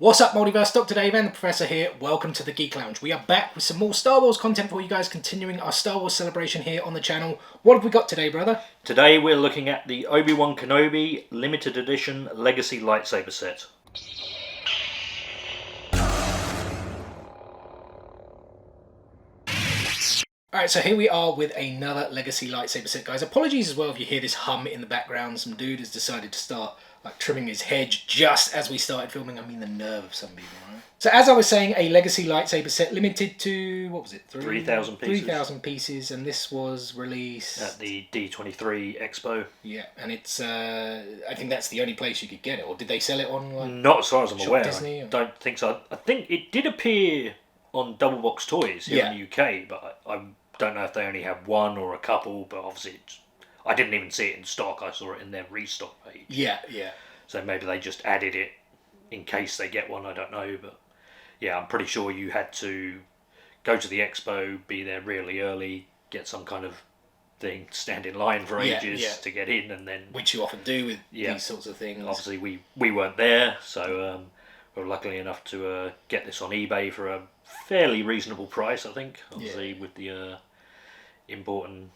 What's up, Multiverse? Dr. Dave and the Professor here. Welcome to the Geek Lounge. We are back with some more Star Wars content for you guys, continuing our Star Wars celebration here on the channel. What have we got today, brother? Today we're looking at the Obi-Wan Kenobi limited edition Legacy lightsaber set. Alright, so here we are with another Legacy lightsaber set, guys. Apologies as well if you hear this hum in the background. Some dude has decided to start trimming his hedge just as we started filming. I mean, the nerve of some people, right? So as I was saying, a Legacy lightsaber set limited to, what was it? 3,000 pieces. 3,000 pieces, and this was released At the D23 Expo. Yeah, and it's, I think that's the only place you could get it, or did they sell it on, like... Not as far as I'm aware. Disney, I don't think so. I think it did appear on Double Box Toys here in the UK, but I don't know if they only have one or a couple, but obviously I didn't even see it in stock. I saw it in their restock page. Yeah, yeah. So maybe they just added it in case they get one, I don't know. But yeah, I'm pretty sure you had to go to the expo, be there really early, get some kind of thing, stand in line for ages to get in, and then... Which you often do with these sorts of things. Obviously we weren't there, so we were lucky enough to get this on eBay for a fairly reasonable price, I think. Obviously with the important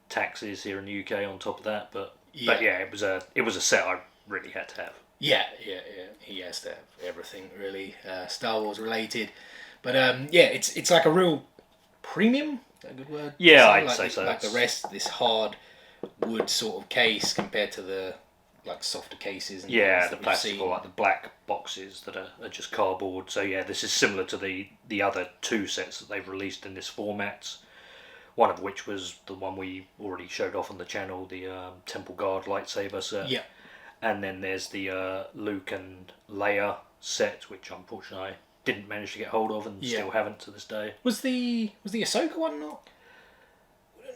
taxes here in the UK on top of that, but yeah, it was a set I really had to have. Yeah. He has to have everything really Star Wars related, but it's like a real premium. A good word. Yeah, I'd say so. Like the rest, this hard wood sort of case compared to the softer cases. And the plastic or the black boxes that are just cardboard. So yeah, this is similar to the other two sets that they've released in this format. One of which was the one we already showed off on the channel, the Temple Guard lightsaber set. Yeah. And then there's the Luke and Leia set, which unfortunately I didn't manage to get hold of and still haven't to this day. Was the Ahsoka one not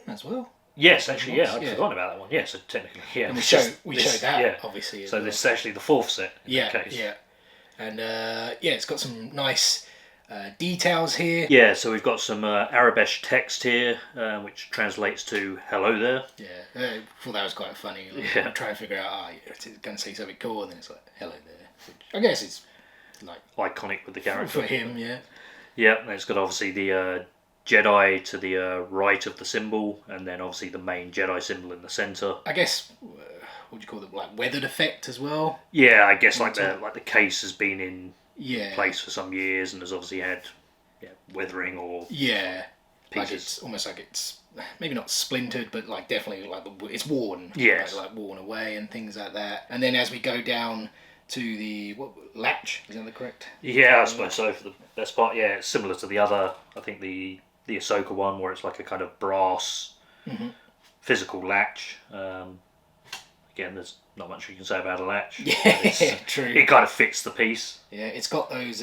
as well? Yes, actually, I'd forgotten about that one. Yeah, so technically, And we showed that, obviously. So this is actually the fourth set in that case. Yeah. And it's got some nice details here. Yeah, so we've got some Arabic text here, which translates to "Hello there." Yeah, I thought that was quite funny. I'm trying to figure out, it's going to say something cool, and then it's like "Hello there," which I guess it's like iconic with the character for him. Yeah. Yeah, and it's got obviously the Jedi to the right of the symbol, and then obviously the main Jedi symbol in the centre. I guess what do you call it? Like weathered effect as well. Yeah, I guess the case has been in place for some years and has obviously had weathering or pieces. Like it's almost like it's maybe not splintered, but definitely it's worn. Yes, like worn away and things like that. And then as we go down to the latch, is that the correct? Yeah, I suppose so. For the best part, it's similar to the other. I think the Ahsoka one, where it's like a kind of brass physical latch. Again, there's not much you can say about a latch. Yeah, true. It kind of fits the piece. Yeah, it's got those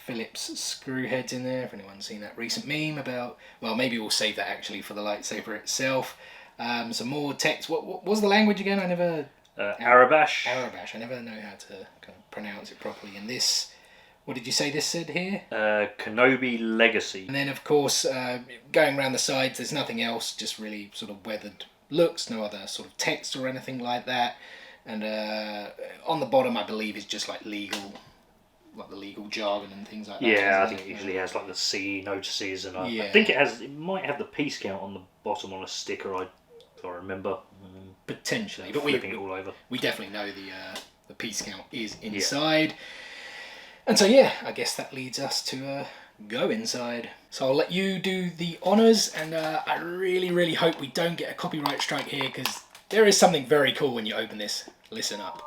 Phillips screw heads in there. If anyone's seen that recent meme about, maybe we'll save that actually for the lightsaber itself. Some more text. What was the language again? I never. Arabic. Arabic. I never know how to kind of pronounce it properly. And this, what did you say this said here? Kenobi Legacy. And then of course, going around the sides, there's nothing else. Just really sort of weathered looks, no other sort of text or anything like that. And on the bottom, I believe, is just legal, the legal jargon and things like that. Yeah, I think it usually has the C notices, and I think it might have the piece count on the bottom on a sticker. If I remember. Potentially, but flipping it all over. We definitely know the piece count is inside. And so I guess that leads us to go inside. So I'll let you do the honours, and I really hope we don't get a copyright strike here, because there is something very cool when you open this. Listen up.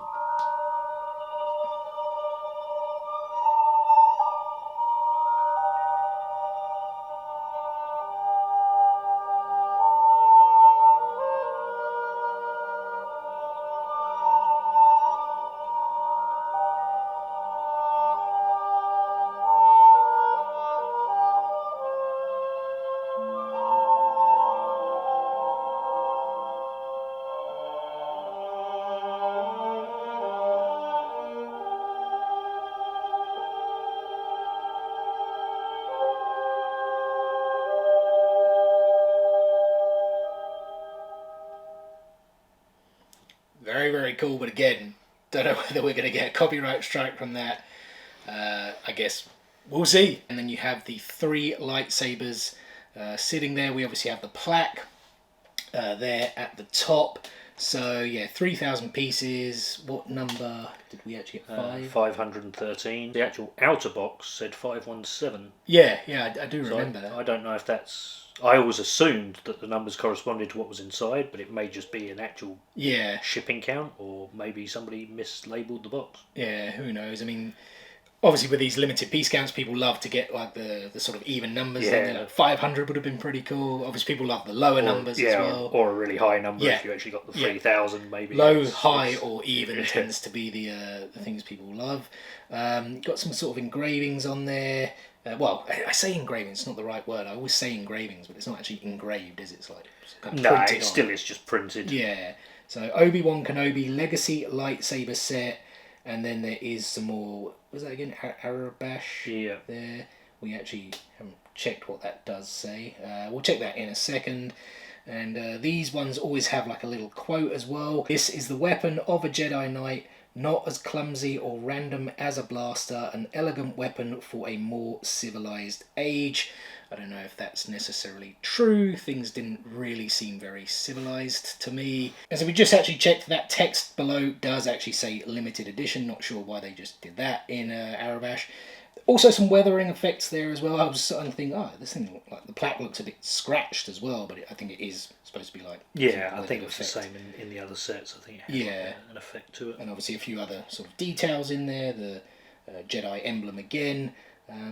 Very cool, but again, Don't know whether we're going to get a copyright strike from that. I guess we'll see. And then you have the 3 lightsabers sitting there. We obviously have the plaque there at the top. So yeah, 3,000 pieces. What number did we actually get? 513. The actual outer box said 517. Yeah, I do remember that. I don't know if that's... I always assumed that the numbers corresponded to what was inside, but it may just be an actual shipping count, or maybe somebody mislabeled the box. Yeah, who knows? I mean, obviously with these limited piece counts, people love to get like the sort of even numbers. Yeah. 500 would have been pretty cool. Obviously people love the lower numbers as well. Or a really high number if you actually got the 3,000 maybe. Low, high or even tends to be the things people love. Got some sort of engravings on there. Well, I say engravings, it's not the right word. I always say engravings, but it's not actually engraved, is it? It's like kind of printed on. Still is just printed. Yeah. So Obi-Wan Kenobi Legacy Lightsaber Set. And then there is some more, what was that again? Arabash there. We actually haven't checked what that does say. We'll check that in a second. And these ones always have like a little quote as well. This is the weapon of a Jedi Knight, not as clumsy or random as a blaster, an elegant weapon for a more civilized age. I don't know if that's necessarily true. Things didn't really seem very civilized to me. And so we just actually checked that text below does actually say limited edition. Not sure why they just did that in Arabash. Also some weathering effects there as well. I was starting to think, this thing, like the plaque looks a bit scratched as well, but I think it is supposed to be like... Yeah, I think it's the same in the other sets. I think it has an effect to it. And obviously a few other sort of details in there. The Jedi emblem again.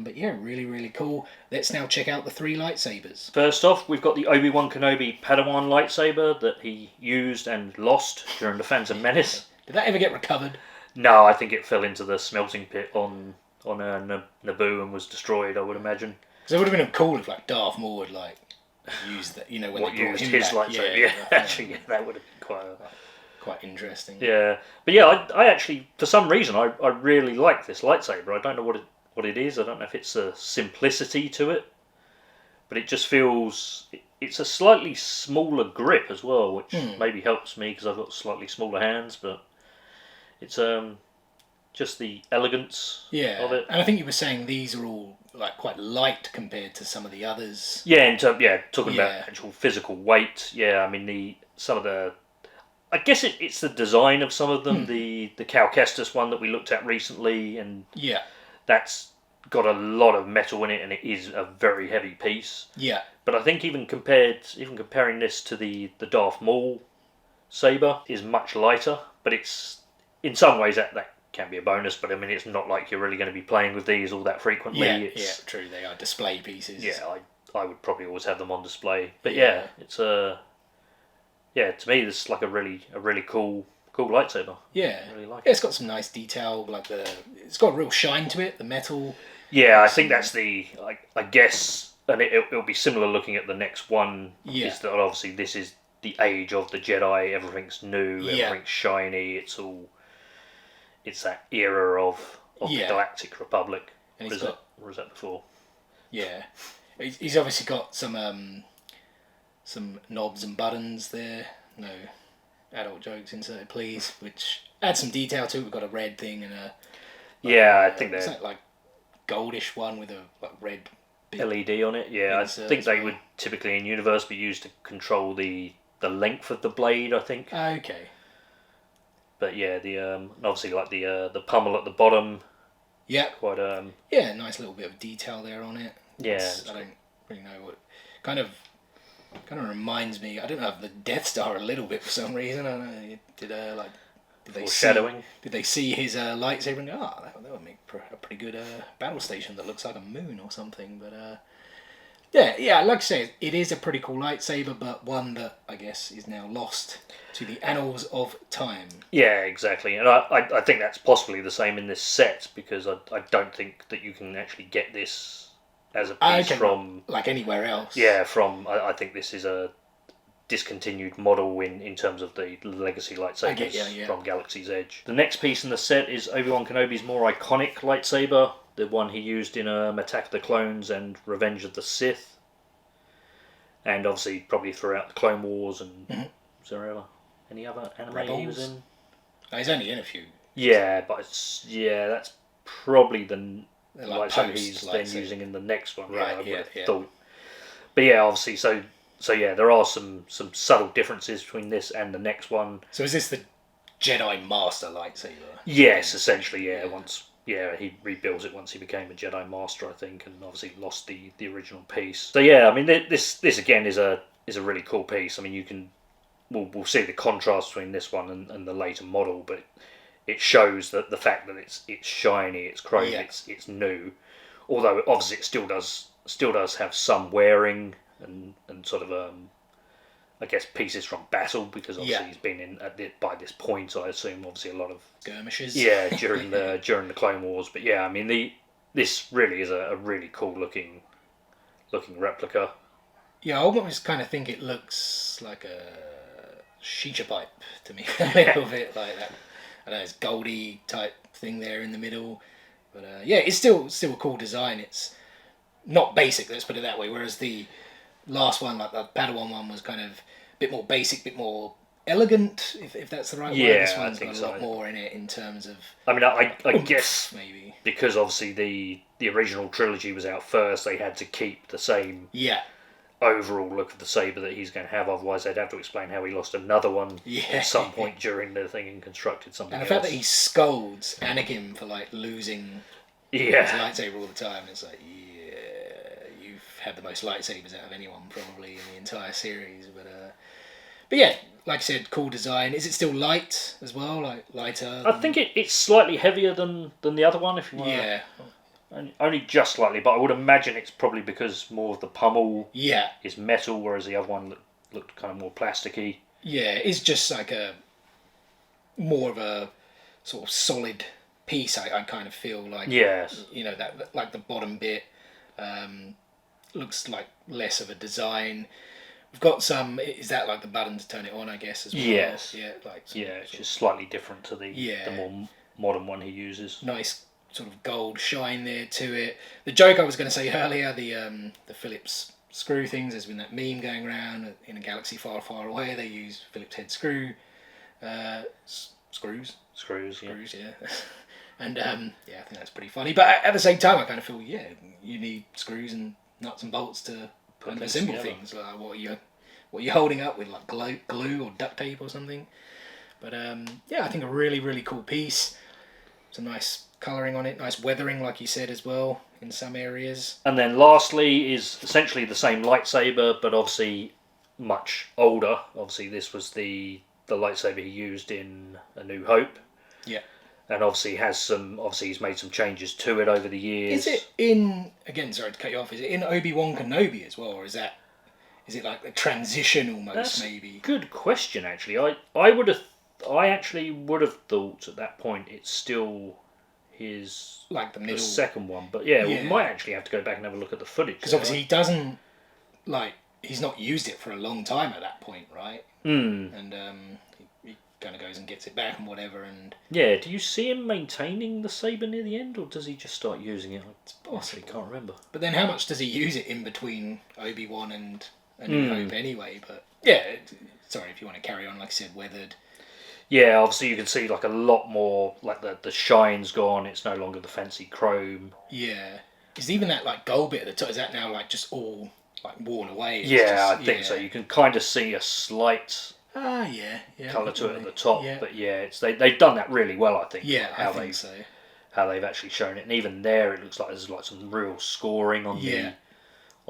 But yeah, really, really cool. Let's now check out the 3 lightsabers. First off, we've got the Obi-Wan Kenobi Padawan lightsaber that he used and lost during the Phantom Menace. Did that ever get recovered? No, I think it fell into the smelting pit on Naboo and was destroyed, I would imagine. Because it would have been cool if like Darth Maul would like use that, when they brought used him his back. lightsaber. Actually, that would have been quite interesting. Yeah, but yeah, I actually, for some reason, I really like this lightsaber. I don't know what it is. I don't know if it's a simplicity to it, but it just feels... It's a slightly smaller grip as well, which maybe helps me because I've got slightly smaller hands, but it's just the elegance of it. And I think you were saying these are all like quite light compared to some of the others. Yeah, talking about actual physical weight. Yeah, I mean some of the... I guess it's the design of some of them. The Cal Kestis one that we looked at recently, and that's got a lot of metal in it, and it is a very heavy piece. Yeah. But I think even comparing this to the Darth Maul saber is much lighter. But it's in some ways that can be a bonus. But I mean, it's not like you're really going to be playing with these all that frequently. Yeah, true. They are display pieces. Yeah, I would probably always have them on display. But yeah, it's to me this is like a really cool lightsaber. Yeah, I really like it. It's got some nice detail, like it's got a real shine to it. The metal. Yeah, I think that's I guess, and it'll be similar looking at the next one. Yeah. Is that obviously this is the age of the Jedi. Everything's new. Everything's shiny. It's that era of the Galactic Republic. And or was that before? Yeah, he's obviously got some knobs and buttons there. No adult jokes inserted, please. Which adds some detail to it. We've got a red thing and a... I think they're... Is that like goldish one with a red... LED on it? Yeah, I think they would typically in universe be used to control the length of the blade, I think. Okay. But yeah, obviously like the pummel at the bottom. Yeah. Quite nice little bit of detail there on it. Yeah. I don't really know what... Kind of reminds me. I don't know, of the Death Star a little bit for some reason. I don't know. Did they see his lightsaber and go, that would make a pretty good battle station that looks like a moon or something? But like I say, it is a pretty cool lightsaber, but one that I guess is now lost to the annals of time. Yeah, exactly, and I think that's possibly the same in this set because I don't think that you can actually get this as a piece from like anywhere else. Yeah, I think this is a discontinued model in terms of the legacy lightsabers from Galaxy's Edge. The next piece in the set is Obi-Wan Kenobi's more iconic lightsaber, the one he used in Attack of the Clones and Revenge of the Sith, and obviously probably throughout the Clone Wars and was there any other anime he was in? He's only in a few Yeah, but that's probably the Like lightsaber post he's then lightsaber. using in the next one. Right, I would have yeah. thought. But yeah, obviously, so yeah, there are some subtle differences between this and the next one. So is this the Jedi Master lightsaber? Yes, essentially, yeah. He rebuilds it once he became a Jedi Master, I think, and obviously lost the original piece. So yeah, I mean, this again is a really cool piece. I mean, we'll see the contrast between this one and the later model, but it shows that the fact that it's shiny, it's chrome, it's new. Although obviously it still does have some wearing and sort of I guess pieces from battle, because obviously he's been in by this point. I assume obviously a lot of skirmishes. Yeah, during the Clone Wars. But yeah, I mean this really is a really cool looking replica. Yeah, I almost kind of think it looks like a shisha pipe to me, a little bit like that. I know it's goldy type thing there in the middle, but yeah, it's still a cool design. It's not basic, let's put it that way. Whereas the last one, like the Padawan one, was kind of a bit more basic, a bit more elegant, if that's the right word. This one's got a lot more in it in terms of. I mean, I guess maybe because obviously the original trilogy was out first, they had to keep the same overall look of the saber that he's going to have. Otherwise, they'd have to explain how he lost another one at some point during the thing and constructed something else. And the fact that he scolds Anakin for like losing his lightsaber all the time, it's like, you've had the most lightsabers out of anyone probably in the entire series. But yeah, like I said, cool design. Is it still light as well, like lighter? I think it's slightly heavier than the other one, if you want. Yeah. Only just slightly, but I would imagine it's probably because more of the pummel is metal, whereas the other one looked kind of more plasticky. Yeah, it's just like more of a sort of solid piece. I kind of feel like, that like the bottom bit looks like less of a design. We've got some. Is that like the button to turn it on? I guess as well. Yes. Yeah. It's just slightly different to the more modern one he uses. Nice sort of gold shine there to it. The joke I was going to say earlier, the Phillips screw things. There's been that meme going around in a galaxy far, far away. They use Phillips head screw screws. Screws, yeah. And I think that's pretty funny. But at the same time, I kind of feel you need screws and nuts and bolts to assemble things. Like what are you holding up with, like glue or duct tape or something? But I think a really, really cool piece. Some nice colouring on it, nice weathering, like you said as well, in some areas. And then lastly is essentially the same lightsaber, but obviously much older. Obviously this was the lightsaber he used in A New Hope. Yeah. And obviously he's made some changes to it over the years. Is it in, again, sorry to cut you off, is it in Obi-Wan Kenobi as well, or is it like a transition almost? That's maybe? Good question, actually. I actually would have thought at that point it's still his, like the second one, but we might actually have to go back and have a look at the footage, because obviously he doesn't, like, he's not used it for a long time at that point, right? And he kind of goes and gets it back and whatever. And do you see him maintaining the saber near the end, or does he just start using it? I actually can't remember. But then how much does he use it in between Obi-Wan and A New Hope anyway? But sorry if you want to carry on. Like I said, weathered. Yeah, obviously you can see like a lot more, like the shine's gone. It's no longer the fancy chrome. Yeah, is even that like gold bit at the top, is that now like just all like worn away? I think so. You can kind of see a slight colour to it at the top, but they've done that really well, I think. Yeah, I think so. How they've actually shown it, and even there it looks like there's like some real scoring on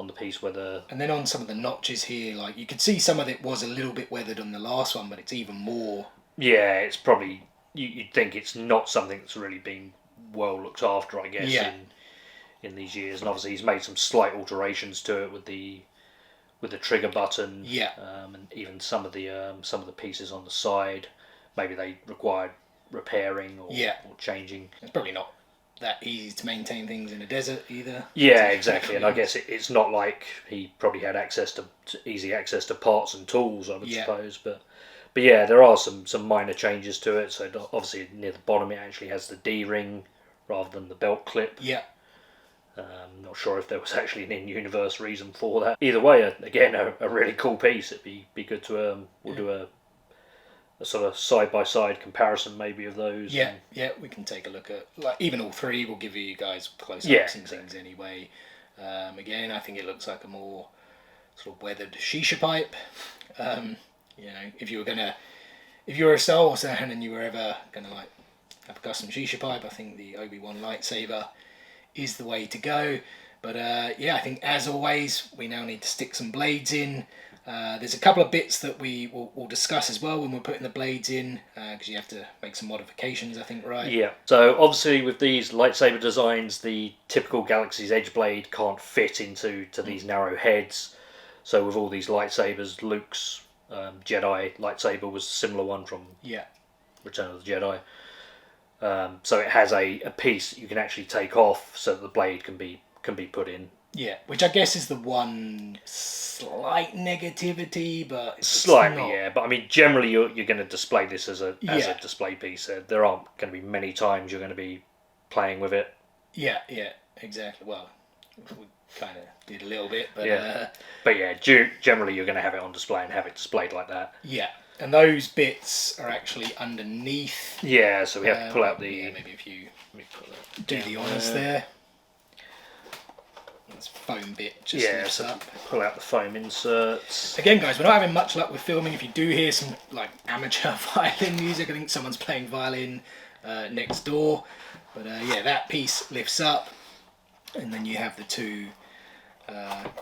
the piece where and then on some of the notches here, like you could see some of it was a little bit weathered on the last one, but it's even more. Yeah, it's probably you'd think it's not something that's really been well looked after, I guess, in these years. And obviously he's made some slight alterations to it with the trigger button, and even some of the pieces on the side. Maybe they required repairing or changing. It's probably not that easy to maintain things in a desert either. Yeah, exactly. And I guess it's not like he probably had easy access to parts and tools, I would suppose, but there are some minor changes to it. So obviously near the bottom it actually has the D-ring rather than the belt clip. Yeah. Not sure if there was actually an in-universe reason for that. Either way, again, a really cool piece. It'd be good to we'll do a sort of side-by-side comparison maybe of those. Yeah, yeah, we can take a look at, like, even all three. We'll give you guys close-ups Yeah, and things anyway. Again, I think it looks like a more sort of weathered shisha pipe. You know, if you were a Star Wars fan and you were ever gonna like have a custom shisha pipe, I think the Obi-Wan lightsaber is the way to go. But yeah, I think as always, we now need to stick some blades in. There's a couple of bits that we'll discuss as well when we're putting the blades in, because you have to make some modifications, I think, right? Yeah. So obviously with these lightsaber designs, the typical Galaxy's Edge blade can't fit into these narrow heads. So with all these lightsabers, Luke's Jedi lightsaber was a similar one from Return of the Jedi. So it has a piece that you can actually take off so that the blade can be put in. Yeah, which I guess is the one slight negativity, but it's slightly, not... yeah. But I mean, generally, you're going to display this as a display piece. There aren't going to be many times you're going to be playing with it. Yeah, exactly. Well, we kind of did a little bit, but but yeah, generally you're going to have it on display and have it displayed like that. Yeah, and those bits are actually underneath. Yeah, so we have to pull out the. Yeah, maybe if you do the honours there. This foam bit just lifts up. Pull out the foam inserts. Again, guys, we're not having much luck with filming. If you do hear some like amateur violin music, I think someone's playing violin next door. But yeah, that piece lifts up, and then you have the two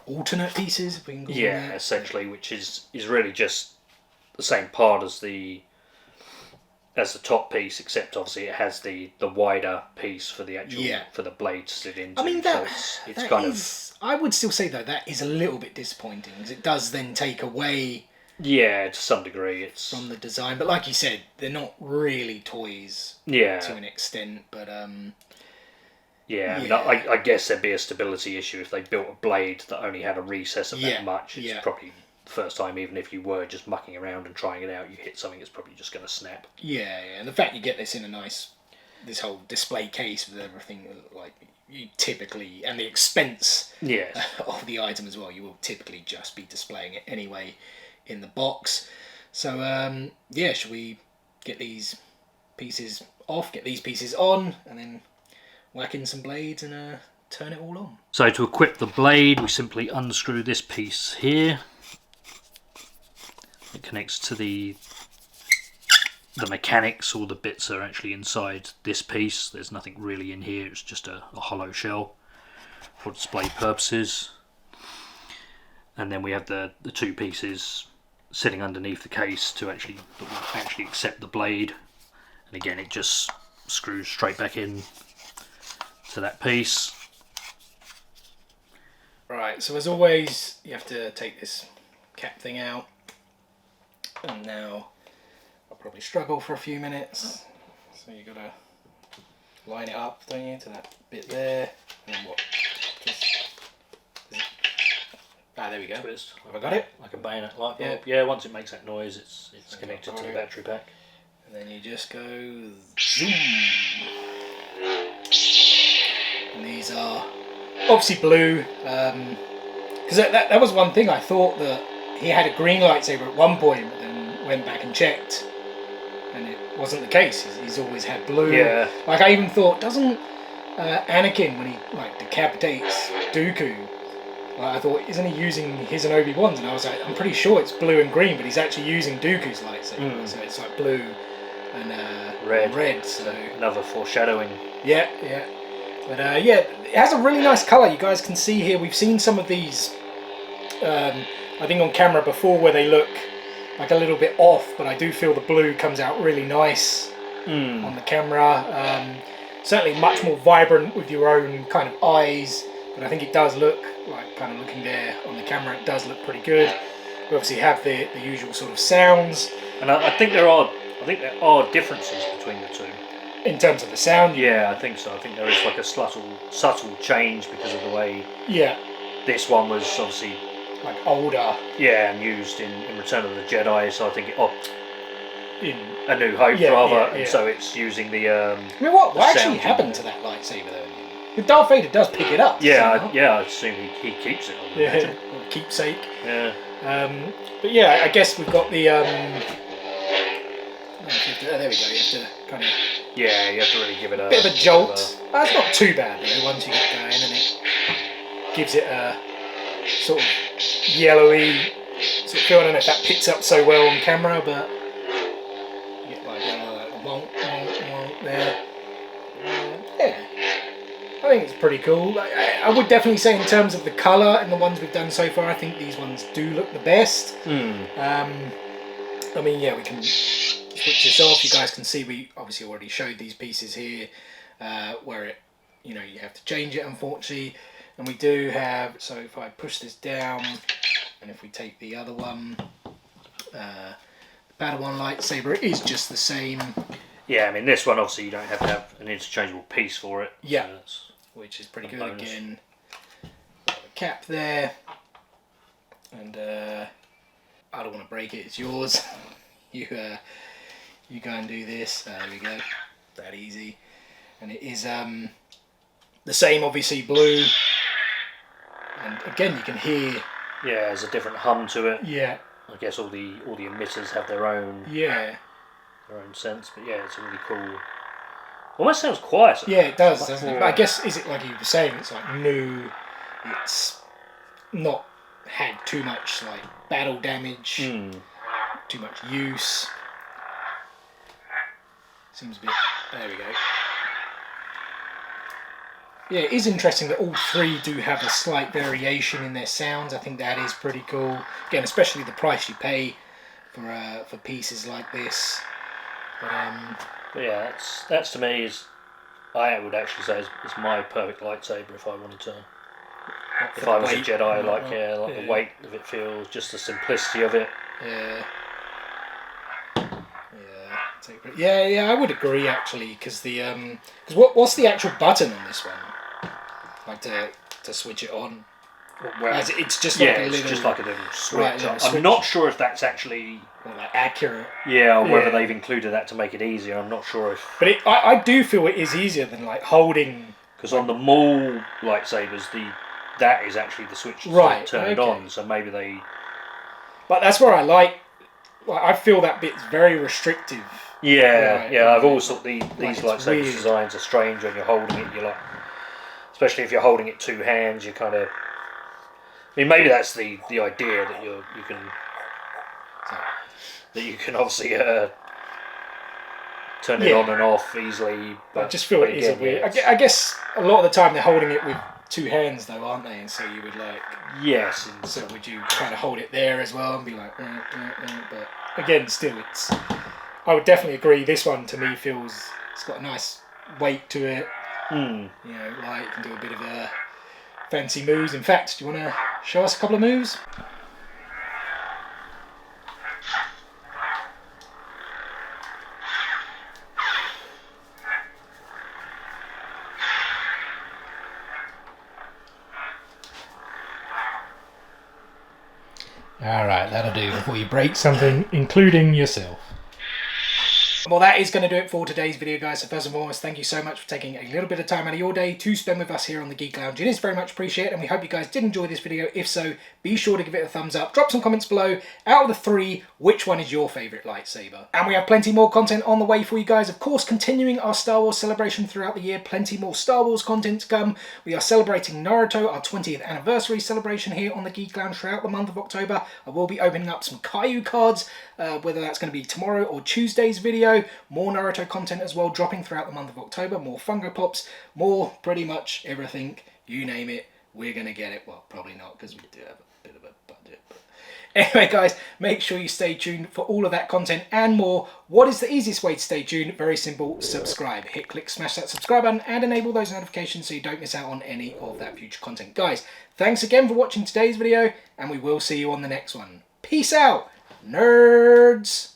alternate pieces, if we can call them that. Essentially, which is really just the same part as the top piece, except obviously it has the wider piece for the actual for the blade to sit into. I mean, it's kind of. I would still say though that is a little bit disappointing, because it does then take away. Yeah, to some degree, it's from the design. But like you said, they're not really toys. Yeah. To an extent, but Yeah, I mean, I guess there'd be a stability issue if they built a blade that only had a recess of that much. It's probably the first time, even if you were just mucking around and trying it out, you hit something, it's probably just going to snap. Yeah, and the fact you get this in this whole display case with everything, like you typically, and the expense of the item as well, you will typically just be displaying it anyway in the box. So yeah, should we get these pieces off, get these pieces on, and then whack in some blades and turn it all on? So to equip the blade, we simply unscrew this piece here. It connects to the mechanics. All the bits are actually inside this piece. There's nothing really in here. It's just a hollow shell for display purposes. And then we have the two pieces sitting underneath the case that will actually accept the blade. And again, it just screws straight back in to that piece. Right, so as always, you have to take this cap thing out. And now I'll probably struggle for a few minutes. So you gotta line it up, don't you, to that bit there. And then what? There we go. Twist. Have I got it? Like a bayonet light bulb. Yeah, once it makes that noise, it's connected to the battery pack. And then you just go zoom. And these are obviously blue, because that was one thing. I thought that he had a green lightsaber at one point, but then went back and checked, and it wasn't the case. He's always had blue. Yeah. Like I even thought, doesn't Anakin, when he like decapitates Dooku, I thought, isn't he using his and Obi-Wan's? And I was like, I'm pretty sure it's blue and green, but he's actually using Dooku's lightsaber. So it's like blue and red. So another foreshadowing. Yeah. But yeah, it has a really nice colour. You guys can see here, we've seen some of these, I think on camera before, where they look like a little bit off, but I do feel the blue comes out really nice on the camera. Certainly much more vibrant with your own kind of eyes, but I think it does look like, kind of looking there on the camera, it does look pretty good. We obviously have the usual sort of sounds. And I think there are differences between the two. In terms of the sound? Yeah, I think so. I think there is like a subtle change because of the way this one was obviously like older. Yeah, and used in Return of the Jedi, so I think in A New Hope and so it's using the I mean, what actually happened to that lightsaber though? Darth Vader does pick it up. Yeah, I assume he keeps it. Yeah, keepsake. Yeah. But yeah, I guess we've got the There we go. You have to kind of. Yeah, you have to really give it a bit of a jolt. That's not too bad though. Once you get going, and it gives it a sort of yellowy sort of feel. I don't know if that picks up so well on camera, but you get like a wonk, wonk, wonk there. Yeah, I think it's pretty cool. I would definitely say in terms of the colour and the ones we've done so far, I think these ones do look the best. I mean, yeah, we can switch this off. You guys can see we obviously already showed these pieces here where it, you have to change it, unfortunately. And we do have, so if I push this down and if we take the other one, the Padawan lightsaber, it is just the same. Yeah, I mean this one obviously you don't have to have an interchangeable piece for it. Yeah, so which is pretty good. Bonus. Again, got the cap there, and I don't want to break it. It's yours. You go and do this. There we go. That easy, and it is the same, obviously blue. And again, you can hear. Yeah, there's a different hum to it. Yeah. I guess all the emitters have their own. Yeah. Their own sense, but yeah, it's a really cool. Almost sounds quieter. Yeah, it does, doesn't it? But I guess, is it like you were saying, it's like new, it's not had too much like battle damage, too much use. Seems a bit, there we go. Yeah, it is interesting that all three do have a slight variation in their sounds. I think that is pretty cool. Again, especially the price you pay for pieces like this. But yeah, that's to me is, I would actually say is my perfect lightsaber if I wanted to. If I was a Jedi, like the weight of it feels, just the simplicity of it. Yeah, I would agree actually, because the what's the actual button on this one? Like to switch it on. Well, it's just like it's just like a little switch. Right, I'm not sure if that's actually accurate. Yeah, or whether they've included that to make it easier. I'm not sure if. But I do feel it is easier than like holding. Because on the Maul lightsabers, that is actually the switch that's turned on. So maybe they. But that's where I like. I feel that bit's very restrictive. Yeah, I've always thought these lightsaber designs are strange when you're holding it. You're like, especially if you're holding it two hands, you kind of. I mean, maybe that's the idea that you can obviously turn it on and off easily. But I just feel it is a weird. I guess a lot of the time they're holding it with two hands though, aren't they? And so you would like. Yes. So would you kind of hold it there as well and be like, but again, still it's. I would definitely agree. This one to me feels it's got a nice weight to it. You can do a bit of a fancy moves. In fact, do you want to show us a couple of moves? Alright, that'll do before you break something, including yourself. Well, that is going to do it for today's video, guys. So first and foremost, thank you so much for taking a little bit of time out of your day to spend with us here on the Geek Lounge. It is very much appreciated, and we hope you guys did enjoy this video. If so, be sure to give it a thumbs up. Drop some comments below. Out of the three, which one is your favourite lightsaber? And we have plenty more content on the way for you guys. Of course, continuing our Star Wars celebration throughout the year. Plenty more Star Wars content to come. We are celebrating Naruto, our 20th anniversary celebration here on the Geek Lounge throughout the month of October. I will be opening up some Caillou cards, whether that's going to be tomorrow or Tuesday's video. More Naruto content as well dropping throughout the month of October. More Funko Pops, more pretty much everything. You name it, we're going to get it. Well, probably not, because we do have a bit of a budget. But anyway, guys, make sure you stay tuned for all of that content and more. What is the easiest way to stay tuned? Very simple, subscribe. Hit, click, smash that subscribe button and enable those notifications so you don't miss out on any of that future content. Guys, thanks again for watching today's video, and we will see you on the next one. Peace out, nerds!